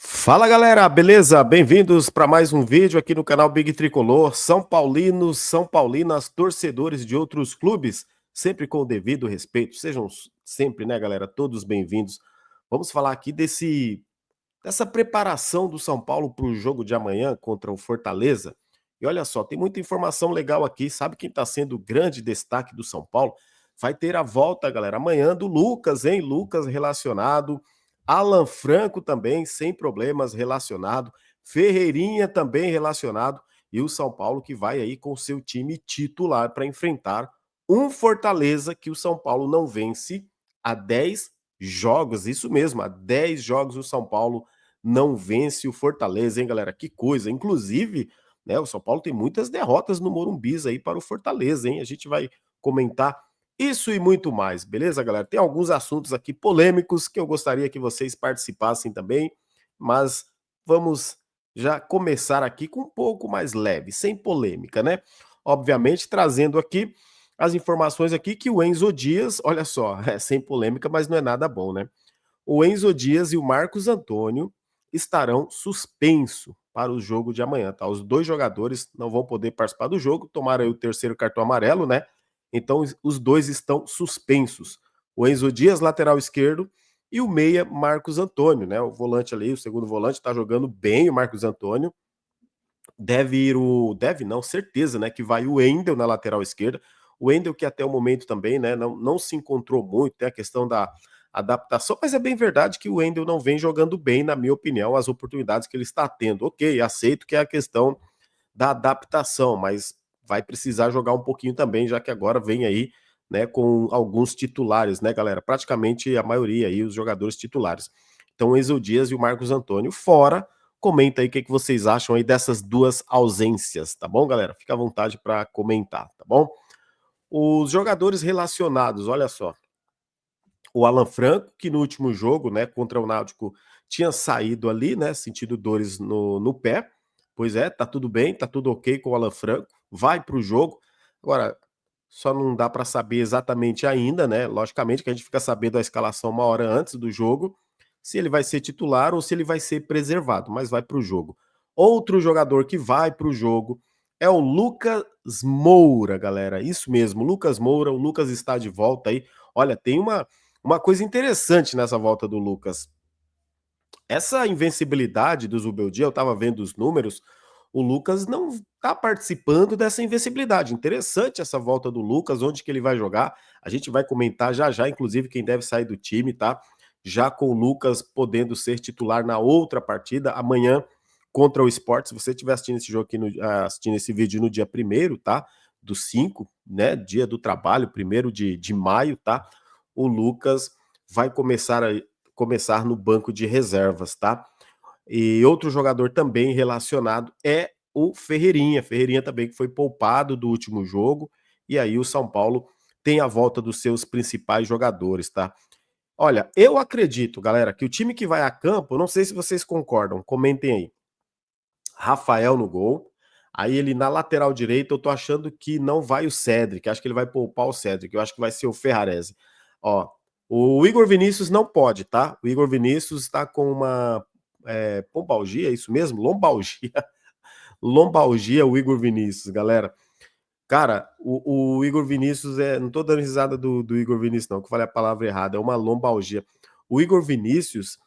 Fala galera, beleza? Bem-vindos para mais um vídeo aqui no canal Big Tricolor. São Paulinos, São Paulinas, torcedores de outros clubes, sempre com o devido respeito. Sejam sempre, né, galera, todos bem-vindos. Vamos falar aqui dessa preparação do São Paulo para o jogo de amanhã contra o Fortaleza. E olha só, tem muita informação legal aqui. Sabe quem está sendo o grande destaque do São Paulo? Vai ter a volta, galera, amanhã do Lucas, hein? Lucas relacionado. Alan Franco também, sem problemas, relacionado. Ferreirinha também relacionado. E o São Paulo que vai aí com seu time titular para enfrentar um Fortaleza que o São Paulo não vence há 10 jogos. Isso mesmo, há 10 jogos o São Paulo não vence o Fortaleza, hein, galera? Que coisa. Inclusive, né, o São Paulo tem muitas derrotas no Morumbis aí para o Fortaleza, hein? A gente vai comentar isso e muito mais, beleza, galera? Tem alguns assuntos aqui polêmicos que eu gostaria que vocês participassem também, mas vamos já começar aqui com um pouco mais leve, sem polêmica, né? Obviamente, trazendo aqui as informações aqui que o Enzo Dias, olha só, é sem polêmica, mas não é nada bom, né? O Enzo Dias e o Marcos Antônio estarão suspensos para o jogo de amanhã, tá? Os dois jogadores não vão poder participar do jogo, tomaram aí o terceiro cartão amarelo, né? Então os dois estão suspensos. O Enzo Dias, lateral esquerdo, e o meia Marcos Antônio, né? O volante ali, o segundo volante, tá jogando bem o Marcos Antônio. Deve ir o. Deve não, certeza, né? Que vai o Wendel na lateral esquerda. O Wendel, que até o momento também, né? Não se encontrou muito, tem a questão da adaptação, mas é bem verdade que o Wendel não vem jogando bem, na minha opinião, as oportunidades que ele está tendo. Ok, aceito que é a questão da adaptação, mas vai precisar jogar um pouquinho também, já que agora vem aí, né, com alguns titulares, né, galera? Praticamente a maioria aí, os jogadores titulares. Então, o Enzo Dias e o Marcos Antônio fora. Comenta aí o que vocês acham aí dessas duas ausências, tá bom, galera? Fica à vontade para comentar, tá bom? Os jogadores relacionados, olha só. O Alan Franco, que no último jogo, né, contra o Náutico, tinha saído ali, né, sentindo dores no pé. Pois é, tá tudo bem, tá tudo ok com o Alan Franco, vai para o jogo. Agora, só não dá para saber exatamente ainda, né? Logicamente que a gente fica sabendo a escalação uma hora antes do jogo, se ele vai ser titular ou se ele vai ser preservado, mas vai para o jogo. Outro jogador que vai para o jogo é o Lucas Moura, galera. Isso mesmo, Lucas Moura. O Lucas está de volta aí. Olha, tem uma coisa interessante nessa volta do Lucas. Essa invencibilidade do Zubeldia, eu estava vendo os números, o Lucas não está participando dessa invencibilidade. Interessante essa volta do Lucas, onde que ele vai jogar. A gente vai comentar já já, inclusive, quem deve sair do time, tá? Já com o Lucas podendo ser titular na outra partida, amanhã contra o Sport. Se você estiver assistindo esse jogo aqui, assistindo esse vídeo no dia 1º, tá? Do 5, né? Dia do trabalho, 1º de maio, tá? O Lucas vai começar no banco de reservas, tá? E outro jogador também relacionado é o Ferreirinha. Ferreirinha também que foi poupado do último jogo. E aí o São Paulo tem a volta dos seus principais jogadores, tá? Olha, eu acredito, galera, que o time que vai a campo, não sei se vocês concordam, comentem aí. Rafael no gol. Aí ele na lateral direita, eu tô achando que não vai o Cedric, acho que ele vai poupar o Cedric, eu acho que vai ser o Ferrarese. Ó, o Igor Vinícius não pode, tá? O Igor Vinícius está com uma pombalgia, é isso mesmo? Lombalgia. Lombalgia, o Igor Vinícius, galera. Cara, o Igor Vinícius não tô dando risada do Igor Vinícius, não, que eu falei a palavra errada, é uma lombalgia. O Igor Vinícius,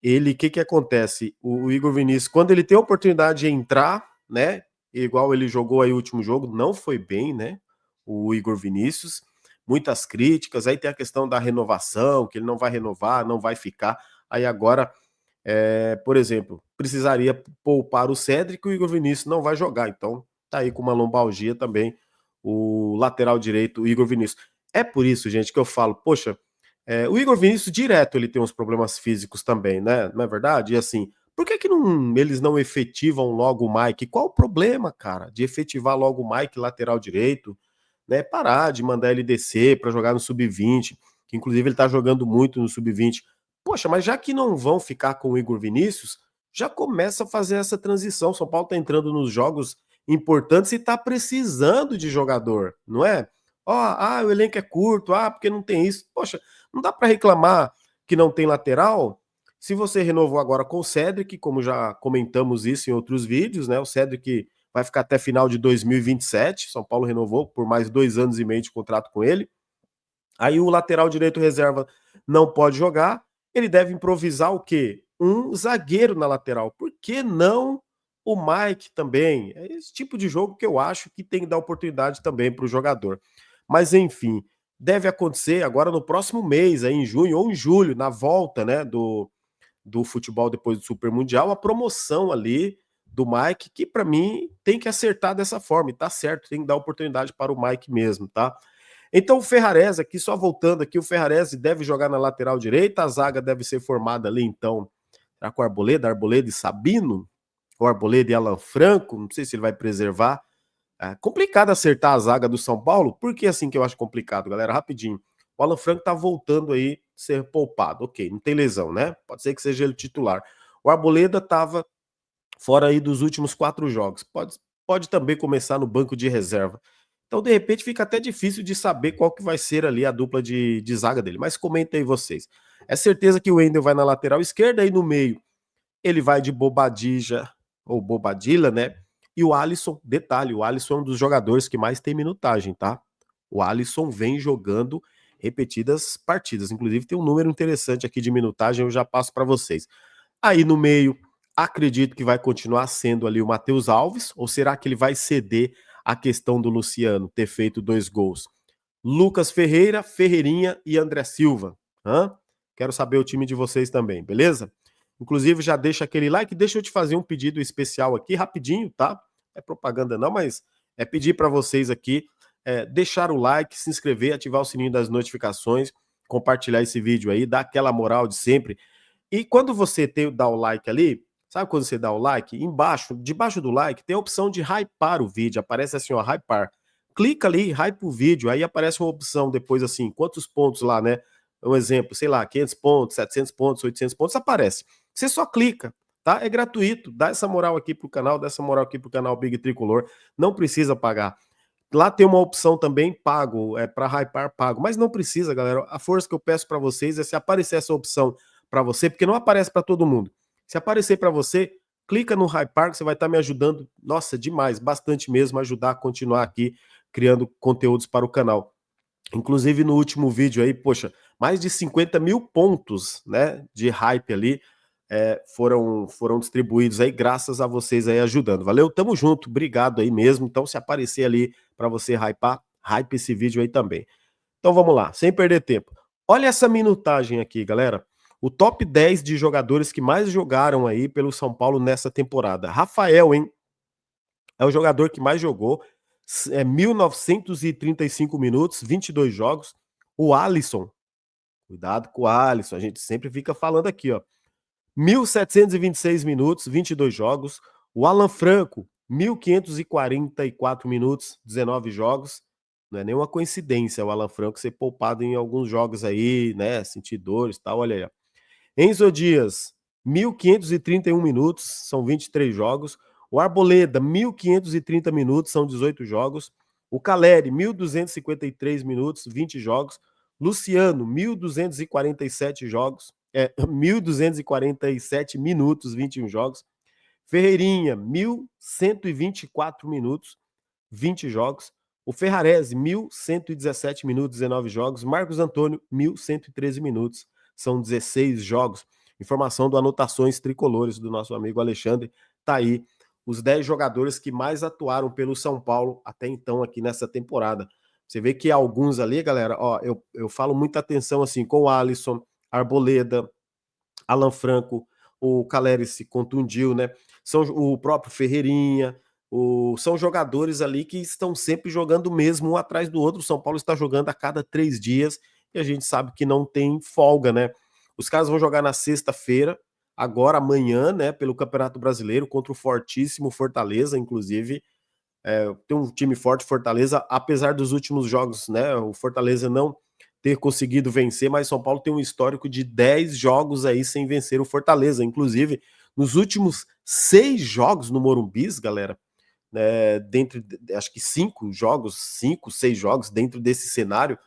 ele, o que que acontece? O Igor Vinícius, quando ele tem a oportunidade de entrar, né, igual ele jogou aí o último jogo, não foi bem, né, o Igor Vinícius, muitas críticas, aí tem a questão da renovação, que ele não vai renovar, não vai ficar, aí agora, por exemplo, precisaria poupar o Cédric e o Igor Vinícius não vai jogar, então tá aí com uma lombalgia também, o lateral direito, o Igor Vinícius. É por isso, gente, que eu falo, poxa, o Igor Vinícius direto ele tem uns problemas físicos também, né? Não é verdade? E assim, por que eles não efetivam logo o Mike? Qual o problema, cara, de efetivar logo o Mike lateral direito, né? Parar de mandar ele descer para jogar no sub-20, que inclusive ele tá jogando muito no sub-20. Poxa, mas já que não vão ficar com o Igor Vinícius, já começa a fazer essa transição. São Paulo tá entrando nos jogos importantes e tá precisando de jogador, não é? Ó, o elenco é curto, porque não tem isso. Poxa, não dá para reclamar que não tem lateral? Se você renovou agora com o Cedric, como já comentamos isso em outros vídeos, né? O Cedric vai ficar até final de 2027. São Paulo renovou por mais 2 anos e meio de contrato com ele. Aí o lateral direito reserva não pode jogar. Ele deve improvisar o quê? Um zagueiro na lateral. Por que não o Mike também? É esse tipo de jogo que eu acho que tem que dar oportunidade também para o jogador. Mas enfim, deve acontecer agora no próximo mês, aí em junho ou em julho, na volta, né, do futebol depois do Super Mundial, a promoção ali do Mike, que para mim tem que acertar dessa forma, e tá certo, tem que dar oportunidade para o Mike mesmo, tá? Então o Ferrarese aqui, só voltando aqui, o Ferrarese deve jogar na lateral direita, a zaga deve ser formada ali então, será com Arboleda e Sabino, ou Arboleda e Alan Franco, não sei se ele vai preservar. É complicado acertar a zaga do São Paulo, por que assim que eu acho complicado, galera? Rapidinho. O Alan Franco tá voltando aí ser poupado, ok, não tem lesão, né? Pode ser que seja ele titular. O Arboleda tava fora aí dos últimos 4 jogos, pode também começar no banco de reserva. Então, de repente, fica até difícil de saber qual que vai ser ali a dupla de zaga dele. Mas comenta aí vocês. É certeza que o Wendel vai na lateral esquerda e no meio ele vai de Bobadilla ou Bobadilla, né? E o Alisson, detalhe, o Alisson é um dos jogadores que mais tem minutagem, tá? O Alisson vem jogando repetidas partidas. Inclusive, tem um número interessante aqui de minutagem, eu já passo para vocês. Aí no meio, acredito que vai continuar sendo ali o Matheus Alves, ou será que ele vai ceder a questão do Luciano ter feito 2 gols? Lucas Ferreira, Ferreirinha e André Silva. Hã? Quero saber o time de vocês também, beleza? Inclusive, já deixa aquele like. Deixa eu te fazer um pedido especial aqui, rapidinho, tá? É propaganda não, mas é pedir para vocês aqui deixar o like, se inscrever, ativar o sininho das notificações, compartilhar esse vídeo aí, dar aquela moral de sempre. E quando você dá o like ali, sabe quando você dá o like? Embaixo, debaixo do like, tem a opção de hypar o vídeo. Aparece assim, ó, hypar. Clica ali, hype o vídeo, aí aparece uma opção depois assim, quantos pontos lá, né? Um exemplo, sei lá, 500 pontos, 700 pontos, 800 pontos, aparece. Você só clica, tá? É gratuito. Dá essa moral aqui pro canal, dá essa moral aqui pro canal Big Tricolor. Não precisa pagar. Lá tem uma opção também pago, para hypar pago, mas não precisa, galera. A força que eu peço para vocês é se aparecer essa opção para você, porque não aparece para todo mundo. Se aparecer para você, clica no hypar que você vai estar me ajudando, nossa, demais, bastante mesmo, ajudar a continuar aqui criando conteúdos para o canal. Inclusive no último vídeo aí, poxa, mais de 50 mil pontos, né, de hype ali, foram distribuídos aí, graças a vocês aí ajudando. Valeu? Tamo junto, obrigado aí mesmo. Então, se aparecer ali para você hypar, hype esse vídeo aí também. Então vamos lá, sem perder tempo. Olha essa minutagem aqui, galera. O top 10 de jogadores que mais jogaram aí pelo São Paulo nessa temporada. Rafael, hein? É o jogador que mais jogou. 1.935 minutos, 22 jogos. O Alisson, cuidado com o Alisson, a gente sempre fica falando aqui, ó. 1.726 minutos, 22 jogos. O Alan Franco, 1.544 minutos, 19 jogos. Não é nenhuma coincidência o Alan Franco ser poupado em alguns jogos aí, né? Sentir dores e tal, olha aí. Enzo Dias, 1.531 minutos, são 23 jogos. O Arboleda, 1.530 minutos, são 18 jogos. O Caleri, 1.253 minutos, 20 jogos. Luciano, 1.247 jogos, 1.247 minutos, 21 jogos. Ferreirinha, 1.124 minutos, 20 jogos. O Ferrarese, 1.117 minutos, 19 jogos. Marcos Antônio, 1.113 minutos, são 16 jogos. Informação do Anotações Tricolores do nosso amigo Alexandre. Tá aí os 10 jogadores que mais atuaram pelo São Paulo até então aqui nessa temporada. Você vê que alguns ali, galera, ó, eu falo muita atenção assim com o Alisson, Arboleda, Alan Franco, o Caleri se contundiu, né? São o próprio Ferreirinha, são jogadores ali que estão sempre jogando mesmo um atrás do outro. O São Paulo está jogando a cada 3 dias e a gente sabe que não tem folga, né? Os caras vão jogar na sexta-feira, agora amanhã, né, pelo Campeonato Brasileiro, contra o fortíssimo Fortaleza, inclusive. Tem um time forte, Fortaleza, apesar dos últimos jogos, né? O Fortaleza não ter conseguido vencer, mas São Paulo tem um histórico de 10 jogos aí sem vencer o Fortaleza. Inclusive, nos últimos 6 jogos no Morumbis, galera, dentro, acho que 5 jogos, 5, 6 jogos dentro desse cenário,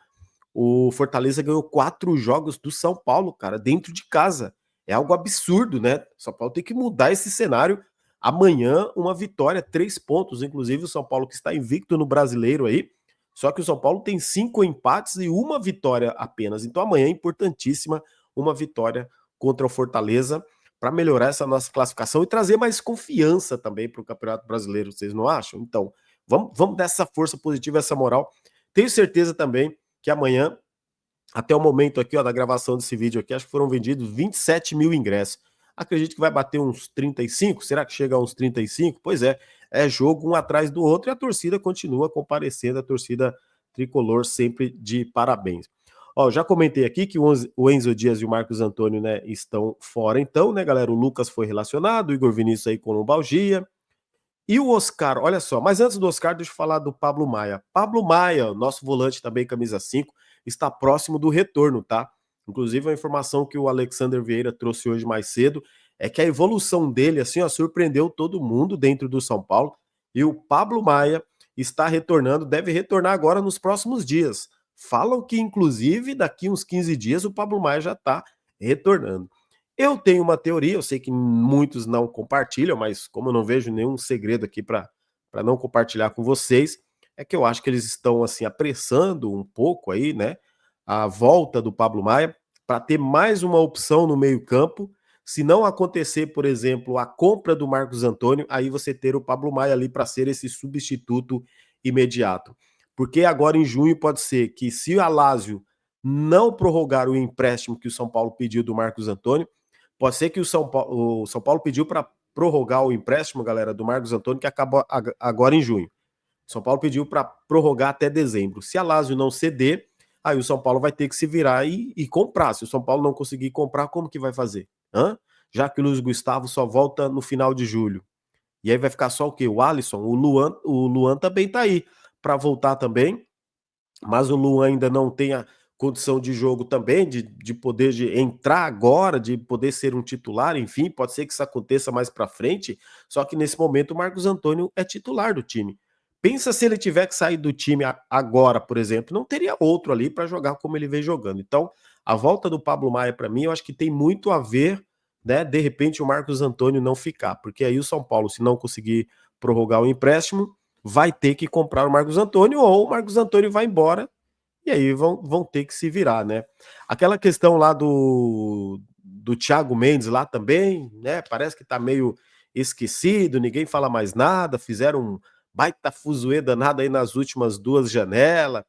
o Fortaleza ganhou 4 jogos do São Paulo, cara, dentro de casa. É algo absurdo, né? São Paulo tem que mudar esse cenário. Amanhã, uma vitória, 3 pontos. Inclusive, o São Paulo que está invicto no Brasileiro aí. Só que o São Paulo tem 5 empates e uma vitória apenas. Então, amanhã é importantíssima uma vitória contra o Fortaleza para melhorar essa nossa classificação e trazer mais confiança também para o Campeonato Brasileiro. Vocês não acham? Então, vamos dar essa força positiva, essa moral. Tenho certeza também que amanhã, até o momento aqui, ó, da gravação desse vídeo aqui, acho que foram vendidos 27 mil ingressos. Acredito que vai bater uns 35. Será que chega a uns 35? Pois é jogo um atrás do outro e a torcida continua comparecendo, a torcida tricolor sempre de parabéns. Ó, já comentei aqui que o Enzo Dias e o Marcos Antônio, né, estão fora então, né, galera? O Lucas foi relacionado, o Igor Vinícius aí com lombalgia. E o Oscar, olha só, mas antes do Oscar, deixa eu falar do Pablo Maia. Pablo Maia, nosso volante também, camisa 5, está próximo do retorno, tá? Inclusive, a informação que o Alexander Vieira trouxe hoje mais cedo é que a evolução dele, assim, ó, surpreendeu todo mundo dentro do São Paulo. E o Pablo Maia está retornando, deve retornar agora nos próximos dias. Falam que, inclusive, daqui uns 15 dias o Pablo Maia já está retornando. Eu tenho uma teoria, eu sei que muitos não compartilham, mas como eu não vejo nenhum segredo aqui para não compartilhar com vocês, é que eu acho que eles estão assim apressando um pouco aí, né, a volta do Pablo Maia para ter mais uma opção no meio-campo. Se não acontecer, por exemplo, a compra do Marcos Antônio, aí você ter o Pablo Maia ali para ser esse substituto imediato. Porque agora em junho pode ser que se o Alásio não prorrogar o empréstimo que o São Paulo pediu do Marcos Antônio, pode ser que o São Paulo pediu para prorrogar o empréstimo, galera, do Marcos Antônio, que acaba agora em junho. O São Paulo pediu para prorrogar até dezembro. Se a Lazio não ceder, aí o São Paulo vai ter que se virar e comprar. Se o São Paulo não conseguir comprar, como que vai fazer? Hã? Já que o Luiz Gustavo só volta no final de julho. E aí vai ficar só o quê? O Alisson, o Luan também tá aí para voltar também, mas o Luan ainda não tem a condição de jogo também, de poder de entrar agora, de poder ser um titular, enfim, pode ser que isso aconteça mais para frente, só que nesse momento o Marcos Antônio é titular do time. Pensa se ele tiver que sair do time agora, por exemplo, não teria outro ali para jogar como ele vem jogando. Então, a volta do Pablo Maia para mim, eu acho que tem muito a ver, né, de repente o Marcos Antônio não ficar, porque aí o São Paulo, se não conseguir prorrogar o empréstimo, vai ter que comprar o Marcos Antônio ou o Marcos Antônio vai embora e aí vão ter que se virar, né? Aquela questão lá do Thiago Mendes lá também, né? Parece que tá meio esquecido, ninguém fala mais nada, fizeram um baita fuzuê danado aí nas últimas 2 janelas,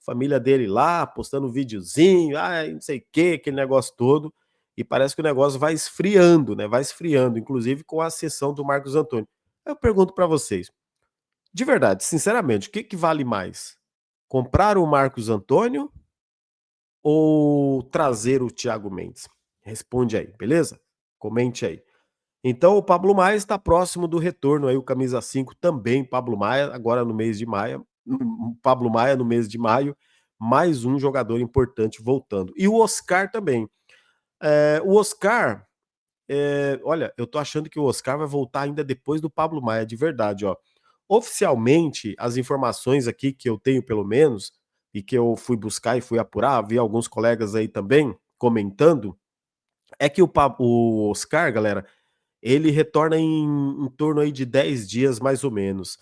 família dele lá postando um videozinho, não sei o que, aquele negócio todo, e parece que o negócio vai esfriando, né? Vai esfriando, inclusive com a ascensão do Marcos Antônio. Eu pergunto para vocês, de verdade, sinceramente, o que que vale mais? Comprar o Marcos Antônio ou trazer o Thiago Mendes? Responde aí, beleza? Comente aí. Então, o Pablo Maia está próximo do retorno aí, o camisa 5 também, Pablo Maia, agora no mês de maio, Pablo Maia no mês de maio, mais um jogador importante voltando. E o Oscar também. O Oscar, olha, eu tô achando que o Oscar vai voltar ainda depois do Pablo Maia, de verdade, ó. Oficialmente, as informações aqui que eu tenho, pelo menos, e que eu fui buscar e fui apurar, vi alguns colegas aí também comentando, é que o Oscar, galera, ele retorna em torno aí de 10 dias, mais ou menos.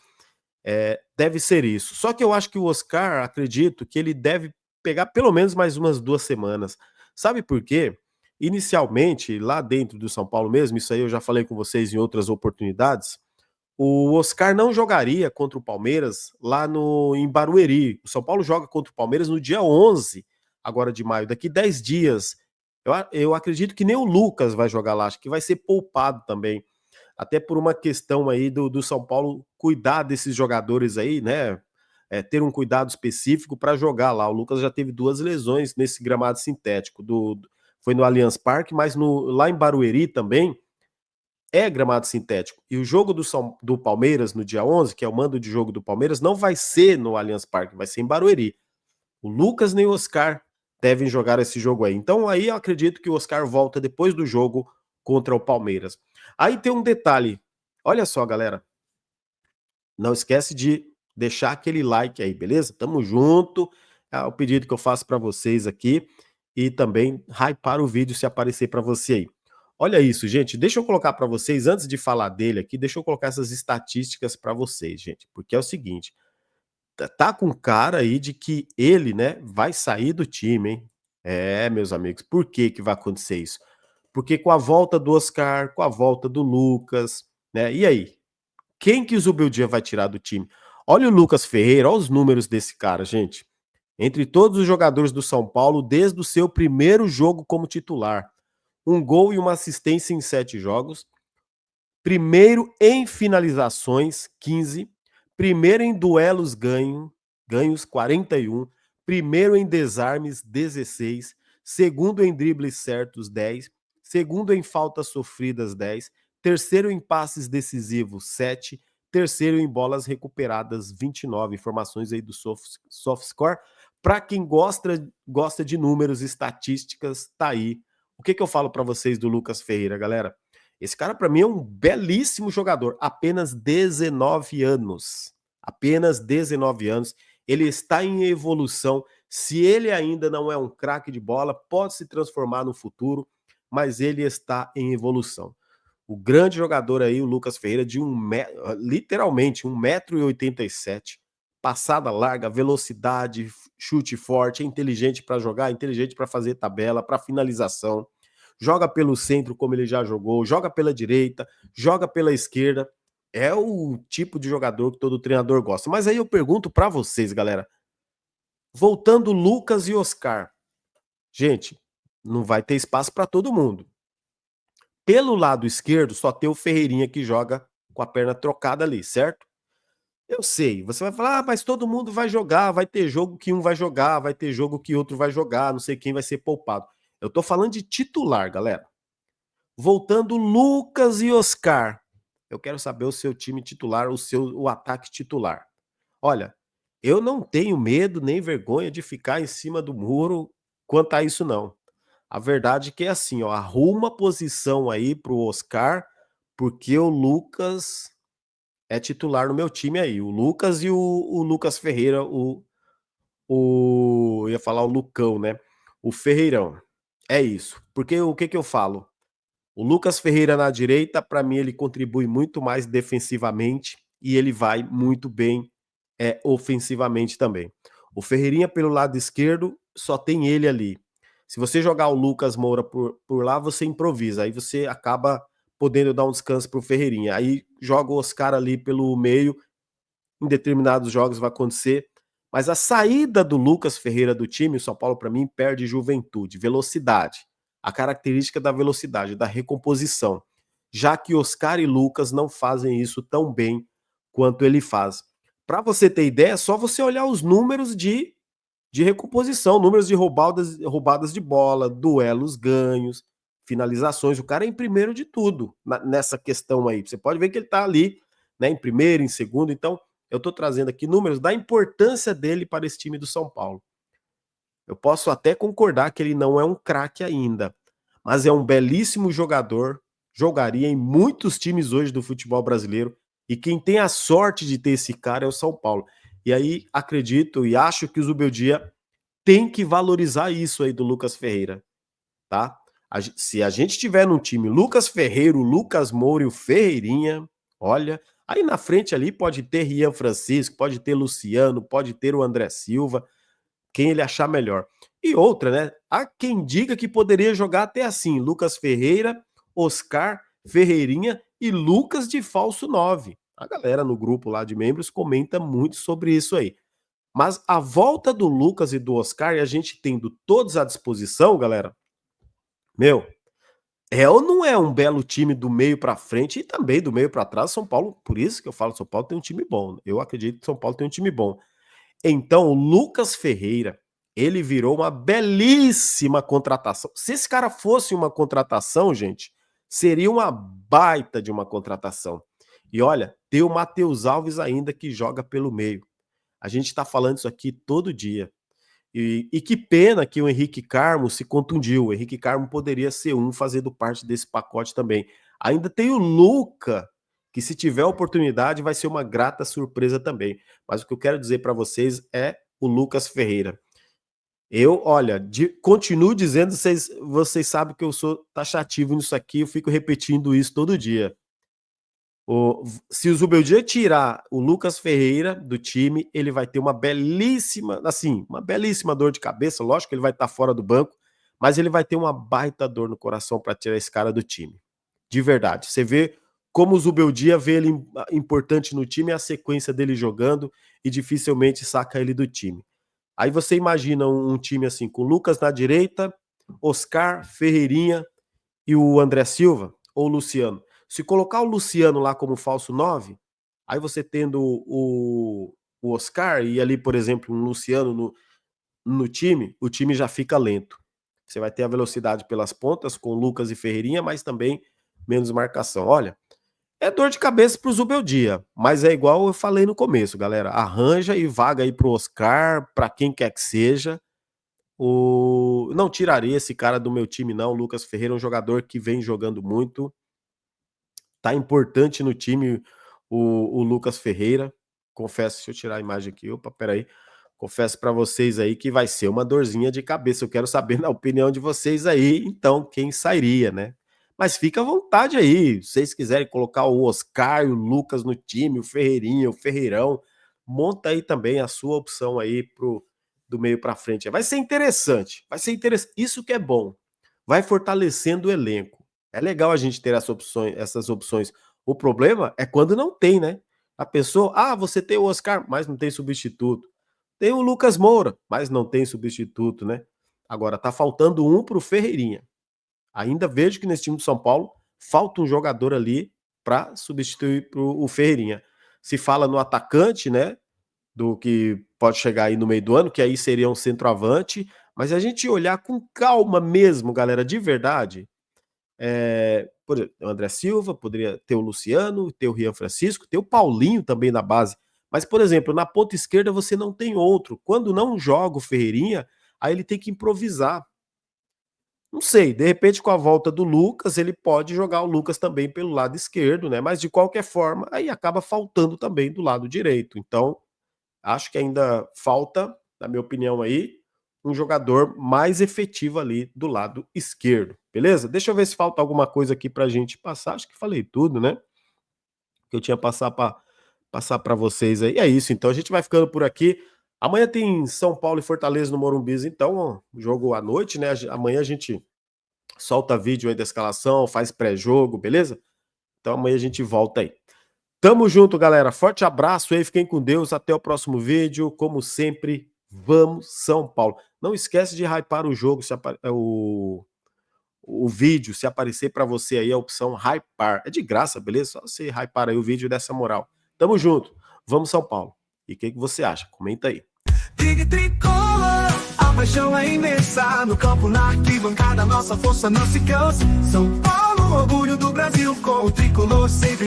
Deve ser isso. Só que eu acho que o Oscar, acredito que ele deve pegar pelo menos mais umas 2 semanas. Sabe por quê? Inicialmente, lá dentro do São Paulo mesmo, isso aí eu já falei com vocês em outras oportunidades, o Oscar não jogaria contra o Palmeiras lá no em Barueri. O São Paulo joga contra o Palmeiras no dia 11 agora de maio, daqui 10 dias. Eu acredito que nem o Lucas vai jogar lá, acho que vai ser poupado também. Até por uma questão aí do São Paulo cuidar desses jogadores aí, né? Ter um cuidado específico para jogar lá. O Lucas já teve 2 lesões nesse gramado sintético. Foi no Allianz Parque, mas lá em Barueri também é gramado sintético. E o jogo do Palmeiras no dia 11, que é o mando de jogo do Palmeiras, não vai ser no Allianz Parque, vai ser em Barueri. O Lucas nem o Oscar devem jogar esse jogo aí. Então aí eu acredito que o Oscar volta depois do jogo contra o Palmeiras. Aí tem um detalhe. Olha só, galera. Não esquece de deixar aquele like aí, beleza? Tamo junto. É o pedido que eu faço para vocês aqui e também hypar o vídeo se aparecer para você aí. Olha isso, gente, deixa eu colocar para vocês, antes de falar dele aqui, deixa eu colocar essas estatísticas para vocês, gente, porque é o seguinte, tá com cara aí de que ele, né, vai sair do time, hein. É, meus amigos, por que que vai acontecer isso? Porque com a volta do Oscar, com a volta do Lucas, né, e aí? Quem que o Zubeldia vai tirar do time? Olha o Lucas Ferreira, olha os números desse cara, gente. Entre todos os jogadores do São Paulo, desde o seu primeiro jogo como titular, um gol e uma assistência em 7 jogos, primeiro em finalizações, 15, primeiro em duelos ganhos, 41, primeiro em desarmes, 16, segundo em dribles certos, 10, segundo em faltas sofridas, 10, terceiro em passes decisivos, 7, terceiro em bolas recuperadas, 29. Informações aí do SoftScore. Para quem gosta de números, estatísticas, tá aí. O que eu falo para vocês do Lucas Ferreira, galera? Esse cara para mim é um belíssimo jogador, apenas 19 anos. Apenas 19 anos. Ele está em evolução. Se ele ainda não é um craque de bola, pode se transformar no futuro, mas ele está em evolução. O grande jogador aí, o Lucas Ferreira, de literalmente 1,87 m, passada larga, velocidade, chute forte, é inteligente para jogar, inteligente para fazer tabela, para finalização, joga pelo centro como ele já jogou, joga pela direita, joga pela esquerda. É o tipo de jogador que todo treinador gosta. Mas aí eu pergunto para vocês, galera, voltando Lucas e Oscar, gente, não vai ter espaço para todo mundo. Pelo lado esquerdo, só tem o Ferreirinha que joga com a perna trocada ali, certo? Eu sei, você vai falar, mas todo mundo vai jogar, vai ter jogo que um vai jogar, vai ter jogo que outro vai jogar, não sei quem vai ser poupado. Eu tô falando de titular, galera. Voltando Lucas e Oscar. Eu quero saber o seu time titular, o ataque titular. Olha, eu não tenho medo nem vergonha de ficar em cima do muro quanto a isso não. A verdade é que é assim, ó, arruma posição aí pro Oscar, porque o Lucas é titular no meu time aí. O Lucas e o Lucas Ferreira, eu ia falar o Lucão, né? O Ferreirão. É isso. Porque o que que eu falo? O Lucas Ferreira na direita, para mim, ele contribui muito mais defensivamente e ele vai muito bem ofensivamente também. O Ferreirinha pelo lado esquerdo, só tem ele ali. Se você jogar o Lucas Moura por lá, você improvisa, aí você acaba podendo dar um descanso para o Ferreirinha. Aí joga o Oscar ali pelo meio, em determinados jogos vai acontecer. Mas a saída do Lucas Ferreira do time, o São Paulo, para mim, perde juventude, velocidade. A característica da velocidade, da recomposição. Já que Oscar e Lucas não fazem isso tão bem quanto ele faz. Para você ter ideia, é só você olhar os números de recomposição, números de roubadas de bola, duelos ganhos, finalizações. O cara é em primeiro de tudo nessa questão aí. Você pode ver que ele está ali, né, em primeiro, em segundo. Então, eu estou trazendo aqui números da importância dele para esse time do São Paulo. Eu posso até concordar que ele não é um craque ainda, mas é um belíssimo jogador, jogaria em muitos times hoje do futebol brasileiro, e quem tem a sorte de ter esse cara é o São Paulo. E aí acredito e acho que o Zubeldia tem que valorizar isso aí do Lucas Ferreira, tá? Se a gente tiver num time Lucas Ferreira, o Lucas Moura e o Ferreirinha, olha, aí na frente ali pode ter Rian Francisco, pode ter Luciano, pode ter o André Silva, quem ele achar melhor. E outra, né? Há quem diga que poderia jogar até assim: Lucas Ferreira, Oscar, Ferreirinha e Lucas de falso 9. A galera no grupo lá de membros comenta muito sobre isso aí. Mas a volta do Lucas e do Oscar, e a gente tendo todos à disposição, galera, meu, é ou não é um belo time do meio para frente e também do meio para trás? São Paulo, por isso que eu falo, São Paulo tem um time bom. Eu acredito que São Paulo tem um time bom. Então, o Lucas Ferreira, ele virou uma belíssima contratação. Se esse cara fosse uma contratação, gente, seria uma baita de uma contratação. E olha, tem o Matheus Alves ainda que joga pelo meio. A gente está falando isso aqui todo dia. E que pena que o Henrique Carmo se contundiu. O Henrique Carmo poderia ser fazendo parte desse pacote também. Ainda tem o Luca, que se tiver oportunidade vai ser uma grata surpresa também. Mas o que eu quero dizer para vocês é o Lucas Ferreira. Olha, continuo dizendo, vocês sabem que eu sou taxativo nisso aqui, eu fico repetindo isso todo dia. Se o Zubeldia tirar o Lucas Ferreira do time, ele vai ter uma belíssima, assim, uma belíssima dor de cabeça. Lógico que ele vai estar fora do banco, mas ele vai ter uma baita dor no coração para tirar esse cara do time. De verdade. Você vê como o Zubeldia vê ele importante no time, a sequência dele jogando e dificilmente saca ele do time. Aí você imagina um time assim, com Lucas na direita, Oscar, Ferreirinha e o André Silva, ou o Luciano. Se colocar o Luciano lá como falso 9, aí você tendo o Oscar e ali, por exemplo, um Luciano no time, o time já fica lento. Você vai ter a velocidade pelas pontas com Lucas e Ferreirinha, mas também menos marcação. Olha, é dor de cabeça pro Zubeldia, mas é igual eu falei no começo, galera. Arranja e vaga aí pro Oscar, para quem quer que seja. Não tiraria esse cara do meu time, não. O Lucas Ferreira é um jogador que vem jogando muito. Tá importante no time o Lucas Ferreira. Confesso, deixa eu tirar a imagem aqui. Opa, peraí. Confesso para vocês aí que vai ser uma dorzinha de cabeça. Eu quero saber na opinião de vocês aí, então, quem sairia, né? Mas fica à vontade aí. Se vocês quiserem colocar o Oscar e o Lucas no time, o Ferreirinha, o Ferreirão, monta aí também a sua opção aí do meio para frente. Vai ser interessante. Vai ser interessante. Isso que é bom. Vai fortalecendo o elenco. É legal a gente ter essas opções. O problema é quando não tem, né? A pessoa, você tem o Oscar, mas não tem substituto. Tem o Lucas Moura, mas não tem substituto, né? Agora tá faltando um pro Ferreirinha. Ainda vejo que nesse time do São Paulo falta um jogador ali para substituir o Ferreirinha. Se fala no atacante, né? Do que pode chegar aí no meio do ano, que aí seria um centroavante. Mas a gente olhar com calma mesmo, galera, de verdade. Por exemplo, o André Silva, poderia ter o Luciano, ter o Rian Francisco, ter o Paulinho também na base. Mas, por exemplo, na ponta esquerda você não tem outro. Quando não joga o Ferreirinha, aí ele tem que improvisar. Não sei, de repente com a volta do Lucas, ele pode jogar o Lucas também pelo lado esquerdo, né? Mas de qualquer forma, aí acaba faltando também do lado direito. Então, acho que ainda falta, na minha opinião aí, um jogador mais efetivo ali do lado esquerdo, beleza? Deixa eu ver se falta alguma coisa aqui pra gente passar. Acho que falei tudo, né? Que eu tinha passar para vocês aí. É isso, então a gente vai ficando por aqui. Amanhã tem São Paulo e Fortaleza no Morumbi, então, ó, jogo à noite, né? Amanhã a gente solta vídeo aí da escalação, faz pré-jogo, beleza? Então amanhã a gente volta aí. Tamo junto, galera. Forte abraço aí, fiquem com Deus. Até o próximo vídeo. Como sempre, vamos São Paulo. Não esquece de hypar o jogo, o vídeo, se aparecer para você aí a opção hypar. É de graça, beleza? Só você hypar aí o vídeo dessa moral. Tamo junto. Vamos São Paulo. E o que você acha? Comenta aí. Big Tricolor, a paixão é imensa. No campo, na arquibancada, nossa força não se cansa. São Paulo, orgulho do Brasil, com o Tricolor sempre